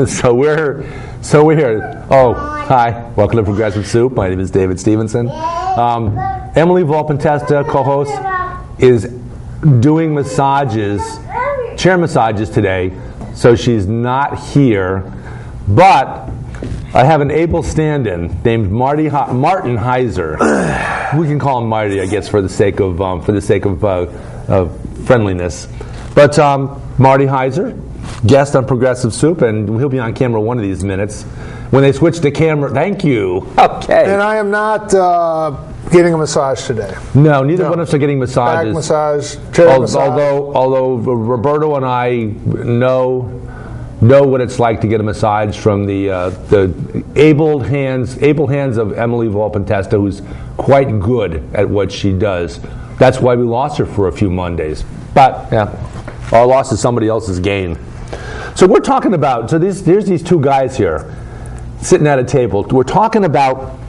So we're here. Oh, hi. Welcome to Progressive Soup. My name is David Stevenson. Emily Volpentesta, co-host, is doing chair massages today, so she's not here. But I have an able stand-in named Martin Heiser. We can call him Marty, I guess, for the sake of friendliness. But Marty Heiser, guest on Progressive Soup, and he'll be on camera one of these minutes. When they switch the camera, thank you. Okay. And I am not getting a massage today. No, neither one of us are getting massages. Back massage, chair massage. Although Roberto and I know what it's like to get a massage from the able hands of Emily Volpentesta, who's quite good at what she does. That's why we lost her for a few Mondays. But yeah, our loss is somebody else's gain. So we're talking about, there's these two guys here sitting at a table. We're talking about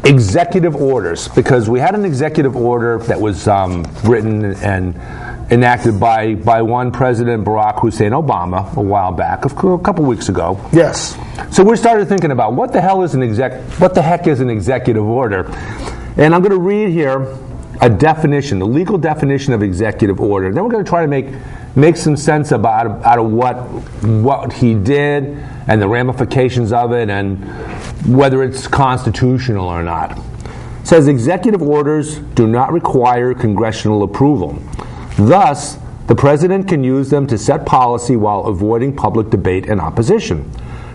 executive orders, because we had an executive order that was written and enacted by one President Barack Hussein Obama a while back, a couple weeks ago. Yes. So we started thinking about what the heck is an executive order, and I'm going to read here a definition, the legal definition of executive order. Then we're going to try to make some sense out of what he did and the ramifications of it and whether it's constitutional or not. It says executive orders do not require congressional approval. Thus, the president can use them to set policy while avoiding public debate and opposition.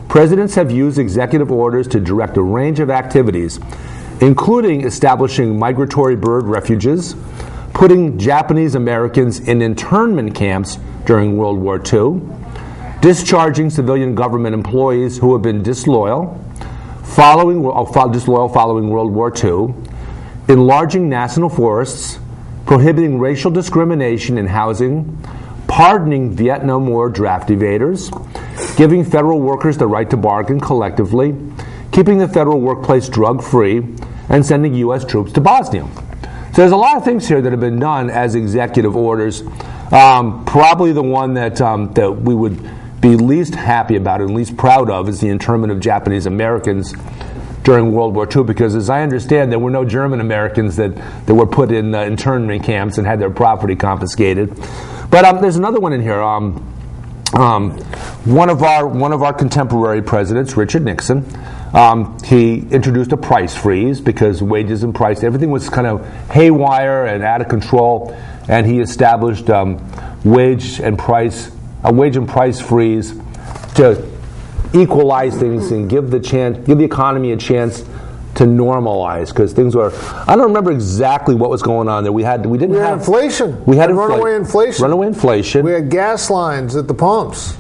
Presidents have used executive orders to direct a range of activities, including establishing migratory bird refuges, putting Japanese Americans in internment camps during World War II, discharging civilian government employees who have been disloyal following World War II, enlarging national forests, prohibiting racial discrimination in housing, pardoning Vietnam War draft evaders, giving federal workers the right to bargain collectively, keeping the federal workplace drug-free, and sending U.S. troops to Bosnia. So there's a lot of things here that have been done as executive orders. Probably the one that we would be least happy about and least proud of is the internment of Japanese Americans during World War II, because as I understand, there were no German Americans that were put in internment camps and had their property confiscated. But there's another one in here. One of our contemporary presidents, Richard Nixon, he introduced a price freeze because wages and price, everything was kind of haywire and out of control, and he established wage and price freeze to equalize things and give the economy a chance to normalize, because things were, I don't remember exactly what was going on there. We had inflation. We had runaway inflation. Runaway inflation. We had gas lines at the pumps.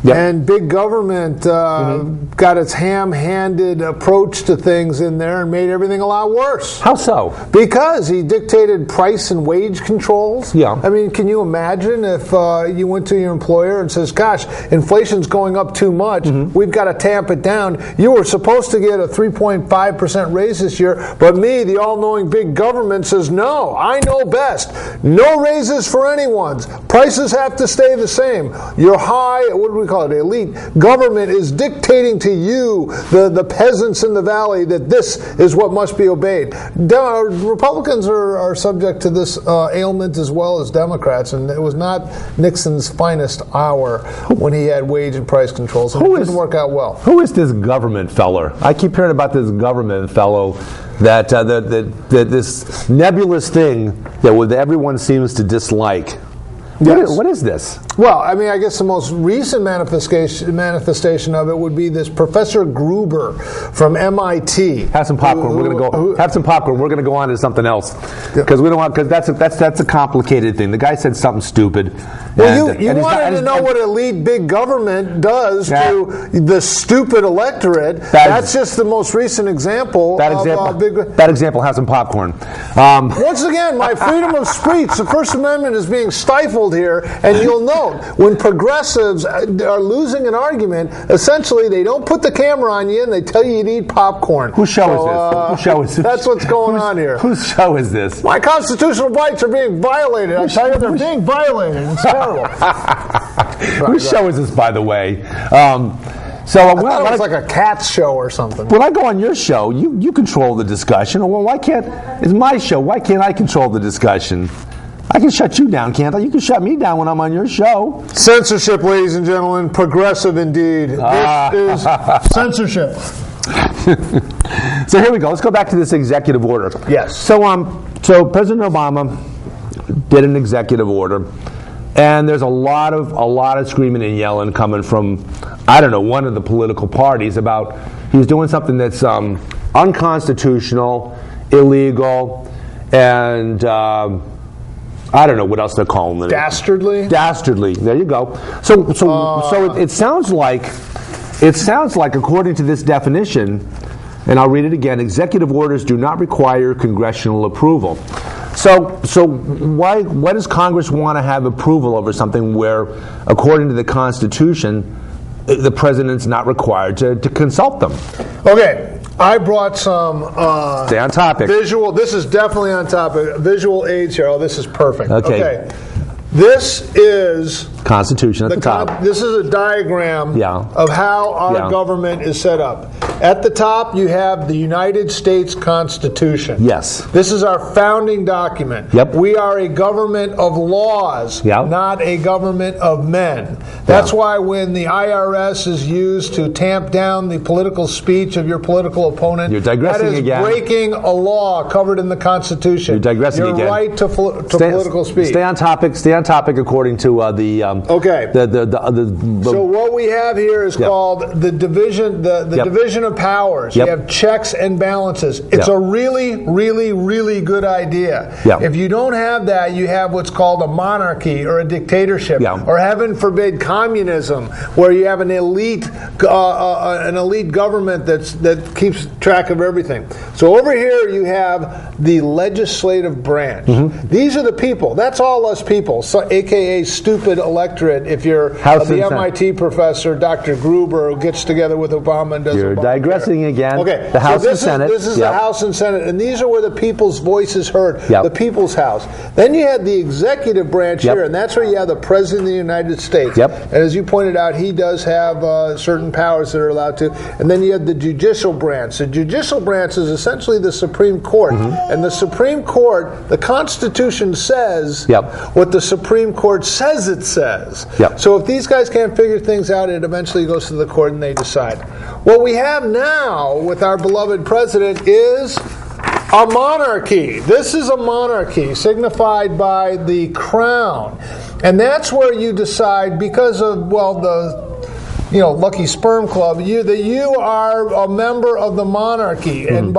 Yep. And big government got its ham-handed approach to things in there and made everything a lot worse. How so? Because he dictated price and wage controls. Yeah. I mean, can you imagine if you went to your employer and says, gosh, inflation's going up too much, we've got to tamp it down. You were supposed to get a 3.5% raise this year, but me, the all-knowing big government, says, no, I know best. No raises for anyone's. Prices have to stay the same. Your what do we call it, elite government is dictating to you, the peasants in the valley, that this is what must be obeyed. Republicans are subject to this ailment as well as Democrats, and it was not Nixon's finest hour when he had wage and price controls. So it didn't work out well. Who is this government feller? I keep hearing about this government fellow that this nebulous thing that everyone seems to dislike. Yes. What is this? Well, I mean, I guess the most recent manifestation of it would be this Professor Gruber from MIT. Have some popcorn. We're going to go. Have some popcorn. We're going to go on to something else because we don't want, because that's a complicated thing. The guy said something stupid. Well, you wanted to know what elite big government does to the stupid electorate. That's just the most recent example. That example. Have some popcorn. Once again, my freedom of speech, the First Amendment, is being stifled disabled here, and you'll note when progressives are losing an argument, essentially they don't put the camera on you and they tell you eat popcorn. Whose show is this? Whose show is this? That's what's going on here. Whose show is this? My constitutional rights are being violated. I tell you, they're being violated. It's terrible. Whose show is this, by the way? I thought it was like a cat's show or something. When I go on your show, you control the discussion. Well, why can't? It's my show. Why can't I control the discussion? I can shut you down, can't I? You can shut me down when I'm on your show. Censorship, ladies and gentlemen. Progressive indeed. This is censorship. So here we go. Let's go back to this executive order. Yes. So President Obama did an executive order, and there's a lot of screaming and yelling coming from, I don't know, one of the political parties about he's doing something that's unconstitutional, illegal, and I don't know what else they're calling it. Dastardly. Dastardly. There you go. So it sounds like, according to this definition, and I'll read it again: executive orders do not require congressional approval. So why does Congress want to have approval over something where, according to the Constitution, the president's not required to consult them? Okay. I brought some stay on topic. Visual. This is definitely on topic. Visual aids here. Oh, this is perfect. Okay. This is Constitution at the top. This is a diagram of how our government is set up. At the top, you have the United States Constitution. Yes. This is our founding document. Yep. We are a government of laws, not a government of men. That's why when the IRS is used to tamp down the political speech of your political opponent, you're digressing again. That is breaking a law covered in the Constitution. You're digressing your again. Your right to political speech. Stay on topic. Stay on topic according to the. So what we have here is called the division. The division of powers. You have checks and balances. It's a really, really, really good idea. If you don't have that, you have what's called a monarchy or a dictatorship, or heaven forbid, communism, where you have an elite government that keeps track of everything. So over here you have the legislative branch. These are the people. That's all us people, aka stupid electorate. If you're the MIT professor, Dr. Gruber, who gets together with Obama and does. You're digressing again. Okay, the House and Senate. This is the House and Senate, and these are where the people's voice is heard. The people's house. Then you had the executive branch here, and that's where you have the President of the United States. And as you pointed out, he does have certain powers that are allowed to. And then you have the judicial branch. The judicial branch is essentially the Supreme Court, and the Supreme Court, the Constitution says what the Supreme Court says it says. So if these guys can't figure things out, it eventually goes to the court and they decide. What we have now with our beloved president is a monarchy. This is a monarchy signified by the crown. And that's where you decide, because of, the Lucky Sperm Club, that you are a member of the monarchy, and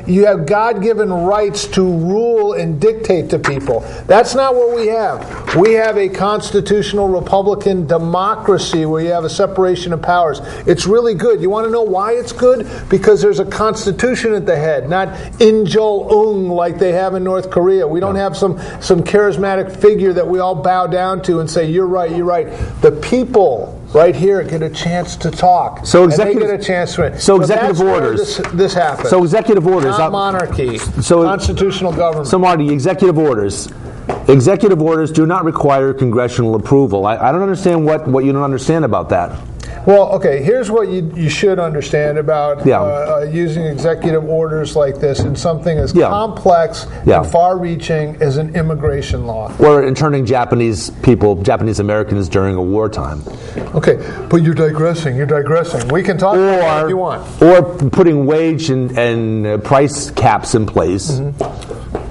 you have God-given rights to rule and dictate to people. That's not what we have. We have a constitutional Republican democracy where you have a separation of powers. It's really good. You want to know why it's good? Because there's a constitution at the head, not Kim Jong-un like they have in North Korea. We don't have some charismatic figure that we all bow down to and say, you're right, you're right. The people right here get a chance to talk. So they get a chance to win. So executive orders. This happens. So executive orders. Not monarchy. Constitutional government. So Marty, executive orders. Executive orders do not require congressional approval. I don't understand what you don't understand about that. Well, okay, here's what you should understand about using executive orders like this in something as complex and far-reaching as an immigration law. Or interning Japanese Americans during a wartime. Okay, but you're digressing. We can talk about that if you want. Or putting wage and price caps in place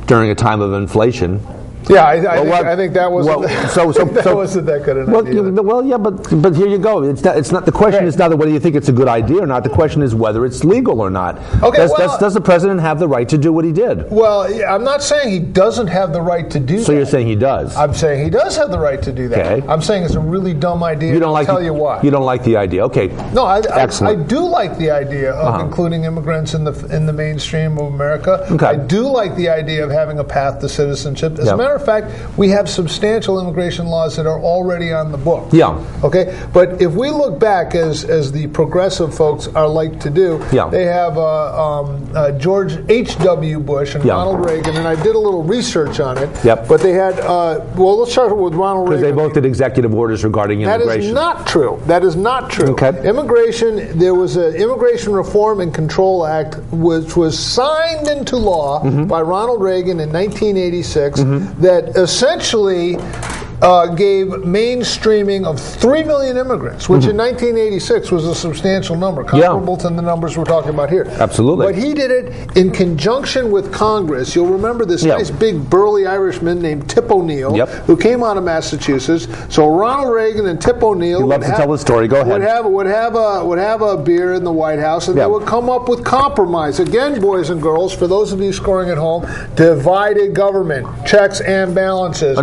during a time of inflation. Yeah, I think that wasn't that good an idea. But here you go. It's not the question is not whether you think it's a good idea or not. The question is whether it's legal or not. Okay, does the president have the right to do what he did? Well, I'm not saying he doesn't have the right to do that. So you're saying he does? I'm saying he does have the right to do that. Okay. I'm saying it's a really dumb idea. I'll tell you why. You don't like the idea? Okay. No, Excellent. I do like the idea of including immigrants in the mainstream of America. Okay. I do like the idea of having a path to citizenship. As a matter of fact, we have substantial immigration laws that are already on the book. Yeah. Okay? But if we look back, as the progressive folks are like to do, they have George H.W. Bush and Ronald Reagan, and I did a little research on it. Yep. But they had, well, let's start with Ronald Reagan. Because they both did executive orders regarding immigration. That is not true. That is not true. Okay. Immigration, there was an Immigration Reform and Control Act, which was signed into law by Ronald Reagan in 1986 that essentially gave mainstreaming of 3 million immigrants, which in 1986 was a substantial number, comparable to the numbers we're talking about here. Absolutely. But he did it in conjunction with Congress. You'll remember this nice big burly Irishman named Tip O'Neill, who came out of Massachusetts. So Ronald Reagan and Tip O'Neill would to tell the story. Go ahead. Would have a beer in the White House, and they would come up with compromise. Again, boys and girls, for those of you scoring at home, divided government, checks and balances.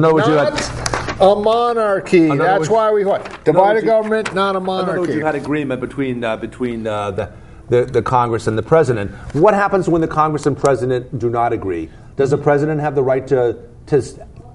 A monarchy. That's why we divided government, not a monarchy. In other words, you had agreement between the Congress and the president. What happens when the Congress and president do not agree? Does the president have the right to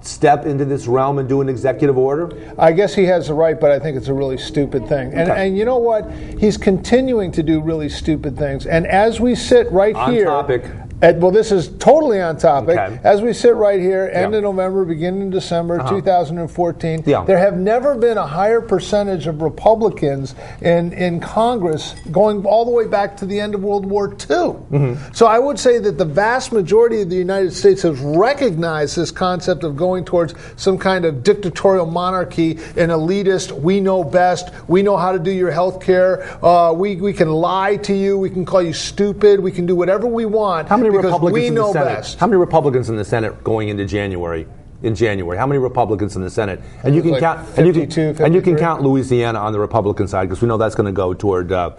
step into this realm and do an executive order? I guess he has the right, but I think it's a really stupid thing. And you know what? He's continuing to do really stupid things. And as we sit right here... On topic. Well, this is totally on topic. Okay. As we sit right here, end of November, beginning of December 2014, there have never been a higher percentage of Republicans in Congress going all the way back to the end of World War II. So I would say that the vast majority of the United States has recognized this concept of going towards some kind of dictatorial monarchy, an elitist, we know best, we know how to do your health care, we can lie to you, we can call you stupid, we can do whatever we want. How many Republicans in the Senate? Best. How many Republicans in the Senate going into January? In January, how many Republicans in the Senate? And you can count. 52, and you can count Louisiana on the Republican side because we know that's going to go toward. I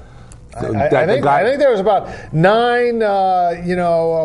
think there was about 9,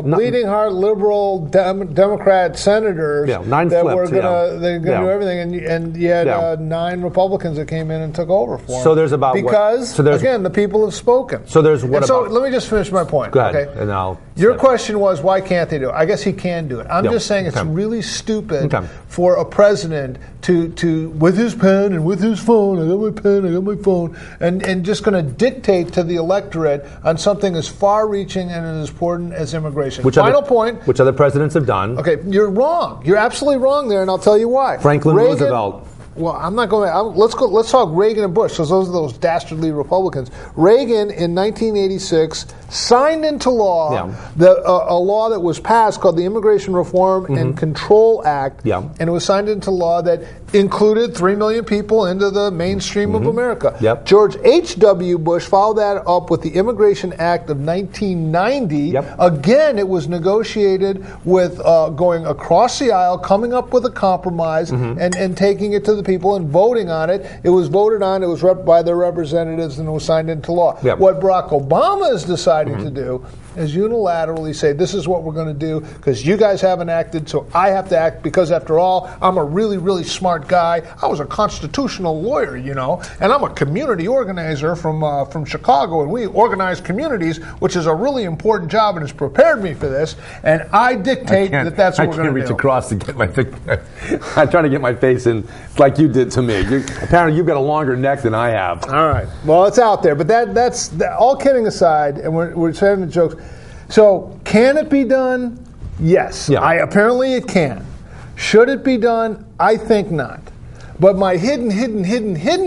bleeding heart liberal Democrat senators 9 that flipped, were going to do everything, and you had 9 Republicans that came in and took over for them. So there's about again, the people have spoken. So there's what? So let me just finish my point. Go ahead, okay? and Your question was why can't they do it? I guess he can do it. I'm just saying it's really stupid for a president to with his pen and with his phone. I got my pen, I got my phone, and just going to dictate to the electorate on something as far-reaching and as important as immigration. Final point. Which other presidents have done. Okay, you're wrong. You're absolutely wrong there, and I'll tell you why. Franklin Roosevelt. Well, I'm not going to. Let's talk Reagan and Bush, because those are those dastardly Republicans. Reagan in 1986 signed into law a law that was passed called the Immigration Reform and Control Act, and it was signed into law that included 3 million people into the mainstream of America. George H.W. Bush followed that up with the Immigration Act of 1990. Again, it was negotiated with going across the aisle, coming up with a compromise, and taking it to the people and voting on it. It was voted on, it was by their representatives, and it was signed into law. What Barack Obama is deciding to do is unilaterally say, this is what we're going to do because you guys haven't acted, so I have to act because, after all, I'm a really, really smart guy. I was a constitutional lawyer, and I'm a community organizer from Chicago, and we organize communities, which is a really important job and has prepared me for this, and I dictate that's what we're going to do. I can't reach across to get my I'm trying to get my face in like you did to me. Apparently you've got a longer neck than I have. All right. Well, it's out there, but that's all kidding aside, and we're saying the jokes. So, can it be done? Yes. Apparently it can. Should it be done? I think not. But my hidden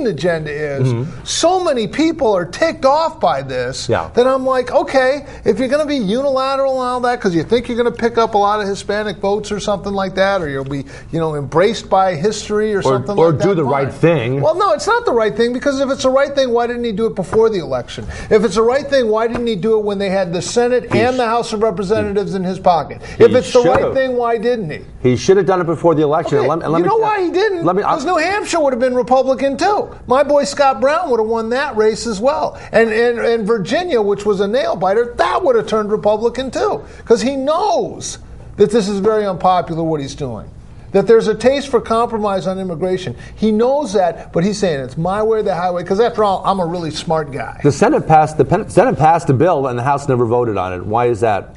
agenda is so many people are ticked off by this that I'm like, okay, if you're going to be unilateral and all that because you think you're going to pick up a lot of Hispanic votes or something like that, or you'll be, embraced by history or something like that. Or do the right thing. Well, no, it's not the right thing, because if it's the right thing, why didn't he do it before the election? If it's the right thing, why didn't he do it when they had the Senate and the House of Representatives in his pocket? If it's the right thing, why didn't he? He should have done it before the election. Okay, you know why he didn't? Because New Hampshire would have been Republican too. My boy Scott Brown would have won that race as well. And Virginia, which was a nail biter, that would have turned Republican too. Because he knows that this is very unpopular what he's doing. That there's a taste for compromise on immigration. He knows that, but he's saying it's my way or the highway, because after all, I'm a really smart guy. The Senate passed a bill and the House never voted on it. Why is that?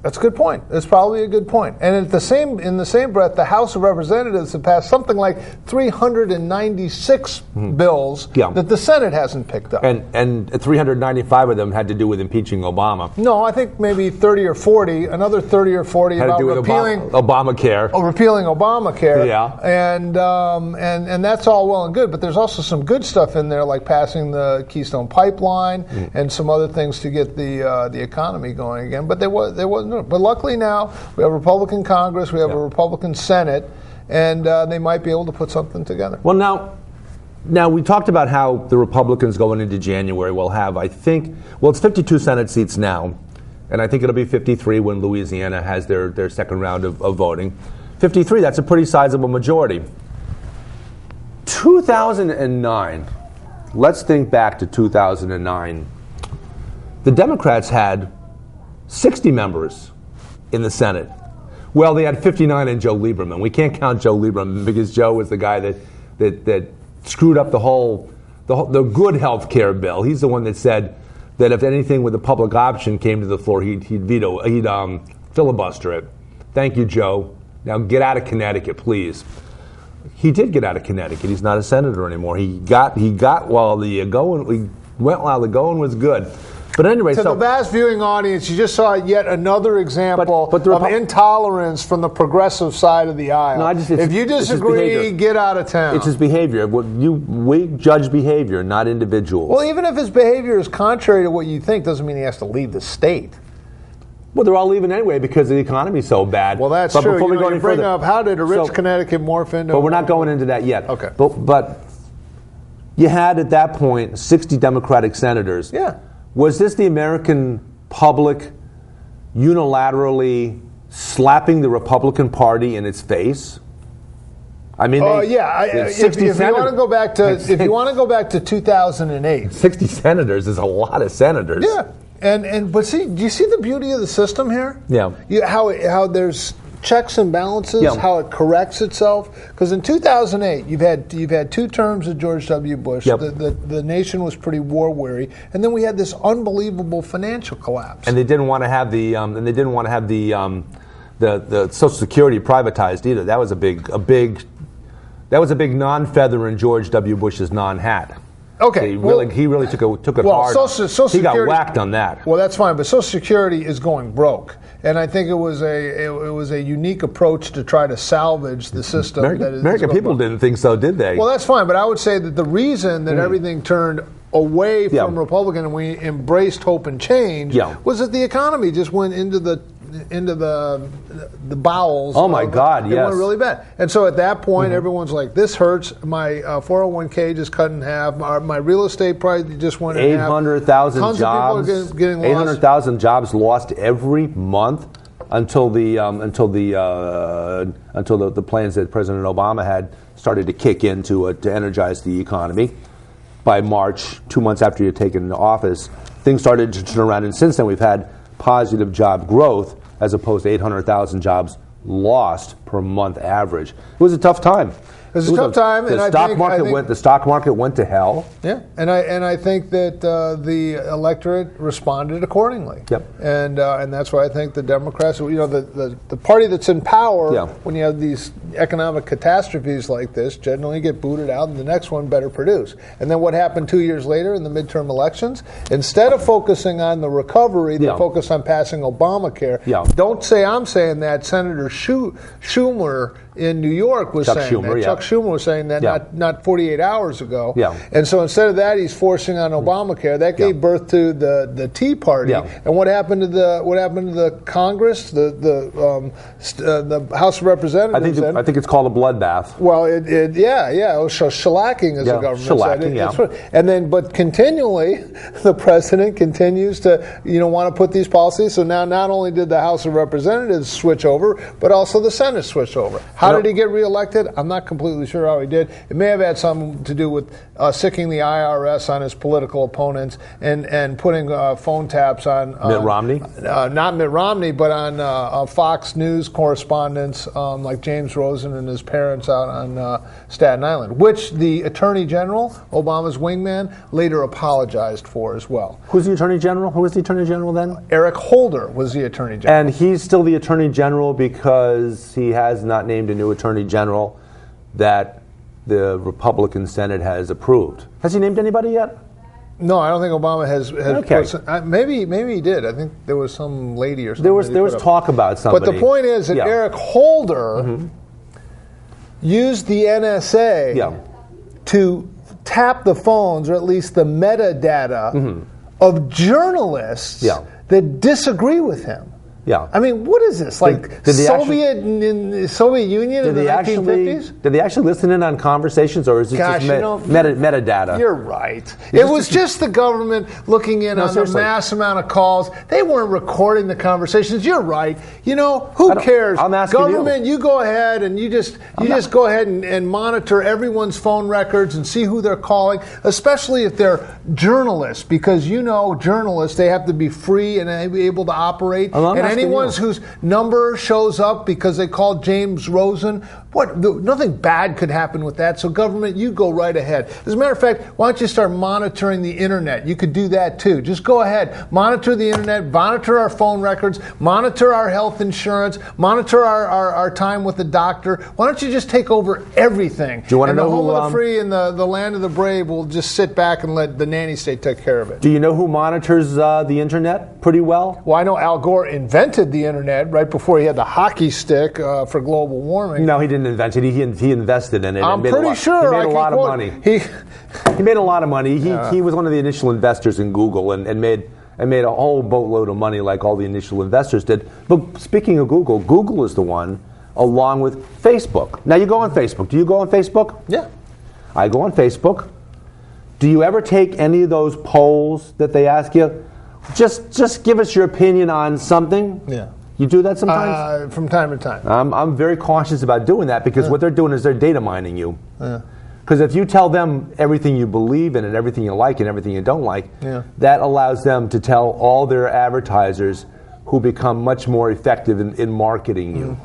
That's a good point. It's probably a good point. And in the same breath, the House of Representatives have passed something like 396 bills that the Senate hasn't picked up. And 395 of them had to do with impeaching Obama. No, I think maybe 30 or 40, another 30 or 40 had about to do with repealing Obamacare. Repealing Obamacare. Yeah. And that's all well and good, but there's also some good stuff in there, like passing the Keystone Pipeline and some other things to get the economy going again. But there wasn't. But luckily now we have a Republican Congress, we have a Republican Senate, and they might be able to put something together. Well, now we talked about how the Republicans going into January will have, it's 52 Senate seats now, and I think it'll be 53 when Louisiana has their second round of voting. 53, that's a pretty sizable majority. 2009, let's think back to 2009. The Democrats had 60 members in the Senate. Well, they had 59 in Joe Lieberman. We can't count Joe Lieberman because Joe was the guy that screwed up the good health care bill. He's the one that said that if anything with the public option came to the floor, he'd filibuster it. Thank you, Joe. Now get out of Connecticut, please. He did get out of Connecticut. He's not a senator anymore. He got while the going was good. But anyway, to the vast viewing audience, you just saw yet another example of intolerance from the progressive side of the aisle. No, if you disagree, get out of town. It's his behavior. We judge behavior, not individuals. Well, even if his behavior is contrary to what you think, doesn't mean he has to leave the state. Well, they're all leaving anyway because the economy's so bad. Well, that's true. Before we go any further, up how did a rich Connecticut morph into? But we're not going into that yet. Okay. But you had at that point 60 Democratic senators. Yeah. Was this the American public unilaterally slapping the Republican Party in its face? I mean, if you want to go back to 2008, 60 senators is a lot of senators. Yeah, but see, do you see the beauty of the system here? Yeah. How there's checks and balances, how it corrects itself. Because in 2008, you've had 2 terms of George W. Bush. Yep. The nation was pretty war weary, and then we had this unbelievable financial collapse. And they didn't want to have the Social Security privatized either. That was a big non-feather in George W. Bush's non-hat. Okay, he really took it hard. He got whacked on that. Well, that's fine, but Social Security is going broke, and I think it was a unique approach to try to salvage the system. American people didn't think so, did they? Well, that's fine, but I would say that the reason that everything turned away from Republican and we embraced hope and change was that the economy just went into the bowels. Oh my God! Yes, it went really bad. And so at that point, everyone's like, "This hurts. My 401k just cut in half. My real estate probably just went in half. 800,000 jobs. Tons of people are getting lost. 800,000 jobs lost every month until the plans that President Obama had started to kick in to energize the economy. By March, 2 months after you'd taken office, things started to turn around, and since then we've had positive job growth as opposed to 800,000 jobs lost per month average. It was a tough time. It was a tough time. The stock market went to hell. Yeah, and I think that the electorate responded accordingly. Yep. And that's why I think the Democrats, the party that's in power, when you have these economic catastrophes like this, generally get booted out, and the next one better produce. And then what happened 2 years later in the midterm elections? Instead of focusing on the recovery, they focused on passing Obamacare. Yeah. Don't say I'm saying that. Senator Schumer in New York was saying that. Chuck Schumer was saying that not 48 hours ago. Yeah. And so instead of that, he's forcing on Obamacare. That gave birth to the Tea Party. Yeah. And what happened to the Congress, the House of Representatives? I think it's called a bloodbath. Well, it was shellacking, as the government said. And then, but continually, the president continues to want to put these policies. So now, not only did the House of Representatives switch over, but also the Senate switched over. How did he get reelected? I'm not completely sure how he did. It may have had something to do with sicking the IRS on his political opponents and putting phone taps on Mitt Romney? Not Mitt Romney, but on Fox News correspondents like James Rosen and his parents out on Staten Island, which the Attorney General, Obama's wingman, later apologized for as well. Who's the Attorney General? Who was the Attorney General then? Eric Holder was the Attorney General. And he's still the Attorney General because he has not named a new Attorney General that the Republican Senate has approved. Has he named anybody yet? No, I don't think Obama has Okay. maybe he did. I think there was some lady or something. There was talk about somebody. But the point is that Eric Holder used the NSA to tap the phones, or at least the metadata, of journalists that disagree with him. Yeah. I mean, what is this? Like Soviet Union in the 1950s? Did they actually listen in on conversations, or is it just metadata? You're right. It was just the government looking in on the mass amount of calls. They weren't recording the conversations. You're right. You know, who cares? I'm asking government, you go ahead and you just go ahead and monitor everyone's phone records and see who they're calling, especially if they're journalists, because journalists, they have to be free and able to operate. And anyone whose number shows up because they called James Rosen, nothing bad could happen with that. So government, you go right ahead. As a matter of fact, why don't you start monitoring the internet? You could do that too. Just go ahead, monitor the internet, monitor our phone records, monitor our health insurance, monitor our time with the doctor. Why don't you just take over everything? Do you want to know the home who, of the free and the land of the brave will just sit back and let the nanny state take care of it? Do you know who monitors the internet pretty well? Well, I know Al Gore invented the internet right before he had the hockey stick for global warming. No, he didn't invent it. He invested in it. I'm pretty sure. He made a lot of money. He made a lot of money. He was one of the initial investors in Google and made a whole boatload of money like all the initial investors did. But speaking of Google, Google is the one along with Facebook. Now you go on Facebook. Do you go on Facebook? Yeah. I go on Facebook. Do you ever take any of those polls that they ask you? Just give us your opinion on something. Yeah. You do that sometimes? From time to time. I'm very cautious about doing that because what they're doing is they're data mining you. Because if you tell them everything you believe in and everything you like and everything you don't like, that allows them to tell all their advertisers who become much more effective in marketing you.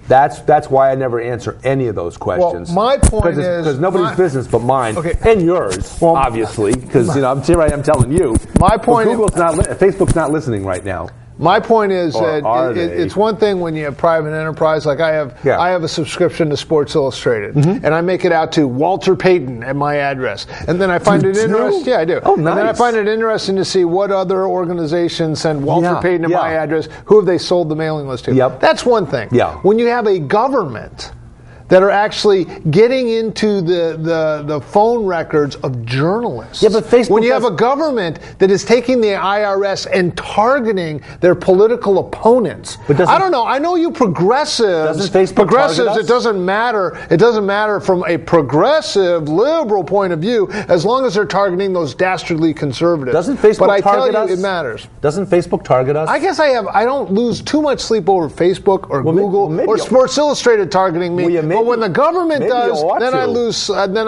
That's why I never answer any of those questions. Well, my point is... Because nobody's business but mine and yours, obviously, because here I am telling you. My point Facebook's not listening right now. My point is that it's one thing when you have private enterprise. Like I have a subscription to Sports Illustrated, and I make it out to Walter Payton at my address. And then I find it interesting. Yeah, I do. Oh, nice. And then I find it interesting to see what other organizations send Walter Payton at my address. Who have they sold the mailing list to? Yep. That's one thing. Yeah. When you have a government that are actually getting into the phone records of journalists. Yeah, but Facebook when you have a government that is taking the IRS and targeting their political opponents. But I don't know. I know you progressives. Doesn't Facebook target us? It doesn't matter. It doesn't matter from a progressive, liberal point of view as long as they're targeting those dastardly conservatives. Doesn't Facebook but I target tell you, us? it matters. Doesn't Facebook target us? I guess I don't lose too much sleep over Facebook or Google or Sports Illustrated targeting me. But when the government does, then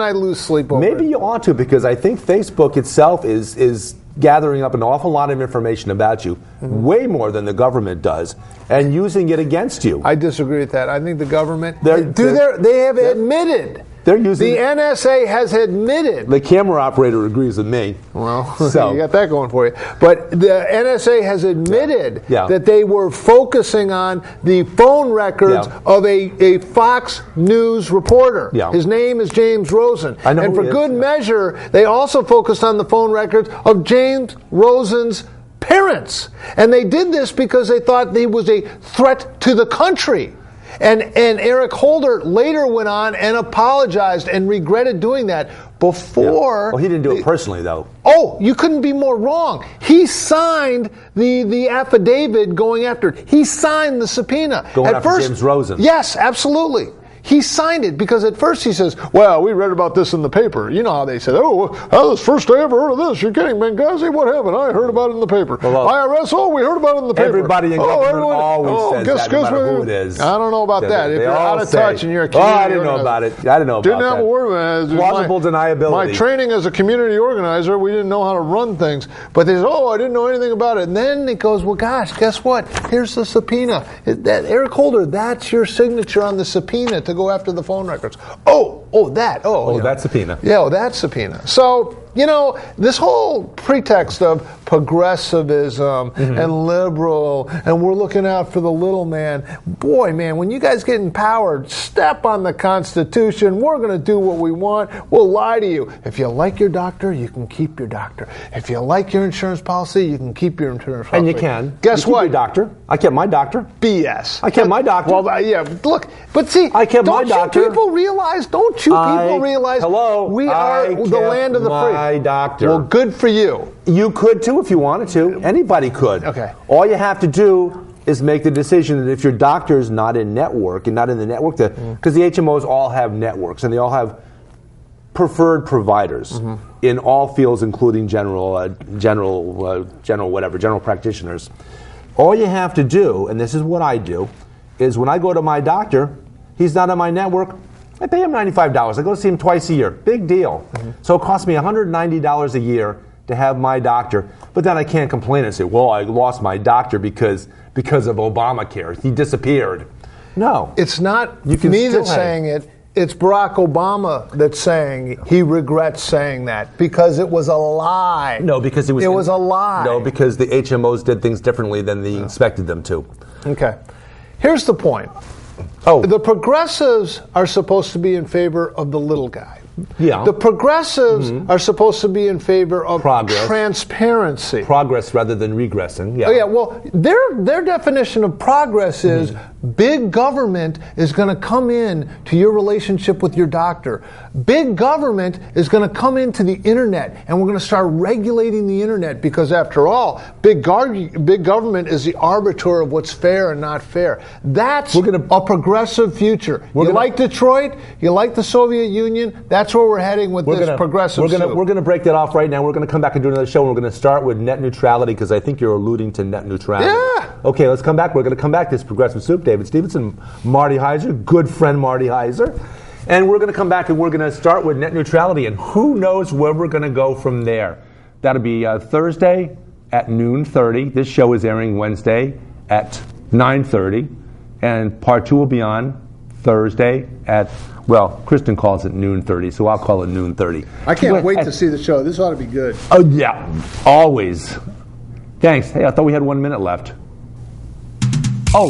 I lose sleep over it. Maybe you ought to, because I think Facebook itself is gathering up an awful lot of information about you, way more than the government does, and using it against you. I disagree with that. I think the government they have admitted. They're using the NSA has admitted. The camera operator agrees with me. Well, so you got that going for you. But the NSA has admitted that they were focusing on the phone records of a Fox News reporter. Yeah. His name is James Rosen. I know and for good measure, they also focused on the phone records of James Rosen's parents. And they did this because they thought he was a threat to the country. And Eric Holder later went on and apologized and regretted doing that before. Well, he didn't do it personally, though. Oh, you couldn't be more wrong. He signed the affidavit going after it. He signed the subpoena. Going after James Rosen. Yes, absolutely. He signed it because at first he says, well, we read about this in the paper. You know how they said, oh, that was the first I ever heard of this. You're kidding, Benghazi? What happened? I heard about it in the paper. Well, IRS, oh, we heard about it in the paper. Everybody in government always says that, no matter who it is. I don't know about that. If you're out of touch and you're a community I didn't know about it. I didn't know about that. Didn't have a word. Plausible deniability. My training as a community organizer, we didn't know how to run things. But they said, oh, I didn't know anything about it. And then it goes, well, gosh, guess what? Here's the subpoena. That Eric Holder, that's your signature on the subpoena to go after the phone records. That subpoena. Yeah, that subpoena. So, this whole pretext of progressivism and liberal, and we're looking out for the little man. Boy, man, when you guys get empowered, step on the Constitution. We're going to do what we want. We'll lie to you. If you like your doctor, you can keep your doctor. If you like your insurance policy, you can keep your insurance policy. And you can. Guess what? Your doctor. I kept my doctor. BS. I kept my doctor. Well, yeah, look, but see, I kept my doctor. Don't you people realize we are the land of the free? My doctor. Well, good for you. You could too if you wanted to. Anybody could. Okay. All you have to do is make the decision that if your doctor is not in network and not in the network, because the HMOs all have networks and they all have preferred providers in all fields, including general practitioners. All you have to do, and this is what I do, is when I go to my doctor, he's not on my network. I pay him $95. I go to see him twice a year. Big deal. So it costs me $190 a year to have my doctor. But then I can't complain and say, well, I lost my doctor because of Obamacare. He disappeared. No. It's not me that's saying it. It's Barack Obama that's saying he regrets saying that because it was a lie. No, because it was a lie. No, because the HMOs did things differently than they expected them to. Okay. Here's the point. The progressives are supposed to be in favor of the little guy. Yeah. The progressives are supposed to be in favor of transparency. Progress rather than regressing. Yeah. Oh, yeah. Well, their definition of progress is big government is going to come in to your relationship with your doctor. Big government is going to come into the internet, and we're going to start regulating the internet because, after all, big government is the arbiter of what's fair and not fair. That's a progressive future. You like Detroit? You like the Soviet Union? That's where we're heading with this progressive We're going to break that off right now. We're going to come back and do another show, and we're going to start with net neutrality because I think you're alluding to net neutrality. Yeah. Okay, let's come back. We're going to come back to this progressive soup. David Stevenson, Marty Heiser, good friend Marty Heiser. And we're going to come back and we're going to start with net neutrality, and who knows where we're going to go from there. That'll be Thursday at 12:30. This show is airing Wednesday at 9:30, and part 2 will be on Thursday at, Kristen calls it 12:30, so I'll call it 12:30. I can't wait to see the show. This ought to be good. Oh, yeah, always. Thanks. Hey, I thought we had 1 minute left. Oh.